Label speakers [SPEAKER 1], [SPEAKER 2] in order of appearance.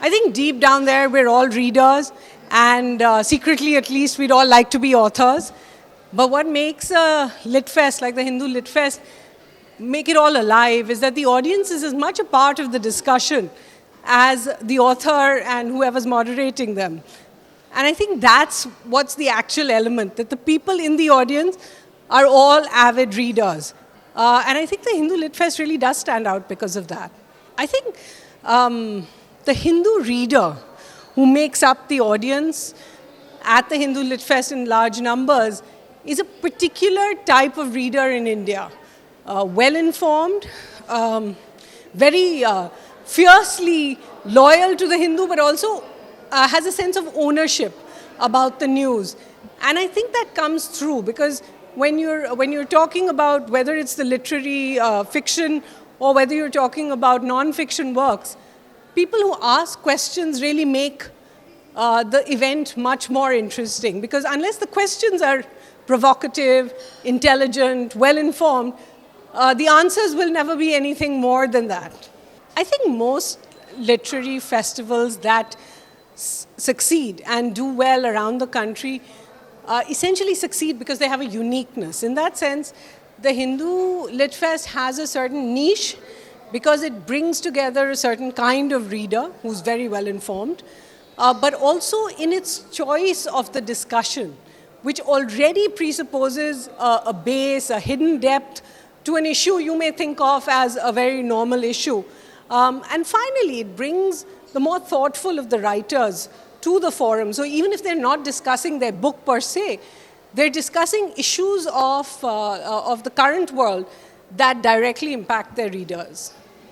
[SPEAKER 1] I think deep down there, we're all readers, and secretly, at least, we'd all like to be authors. But what makes a lit fest like the Hindu Lit Fest make it all alive is that the audience is as much a part of the discussion as the author and whoever's moderating them. And I think that's what's the actual element, that the people in the audience are all avid readers. And I think the Hindu Lit Fest really does stand out because of that. I think the Hindu reader who makes up the audience at the Hindu Lit Fest in large numbers is a particular type of reader in India. Well-informed, very fiercely loyal to the Hindu, but also has a sense of ownership about the news. And I think that comes through because when you're talking about whether it's the literary fiction or whether you're talking about non-fiction works, people who ask questions really make the event much more interesting, because unless the questions are provocative, intelligent, well-informed, the answers will never be anything more than that. I think most literary festivals that succeed and do well around the country essentially succeed because they have a uniqueness. In that sense, the Hindu Lit Fest has a certain niche because it brings together a certain kind of reader who's very well informed, but also in its choice of the discussion, which already presupposes a base, a hidden depth to an issue you may think of as a very normal issue. And finally, it brings the more thoughtful of the writers to the forum. So even if they're not discussing their book per se, they're discussing issues of the current world that directly impact their readers.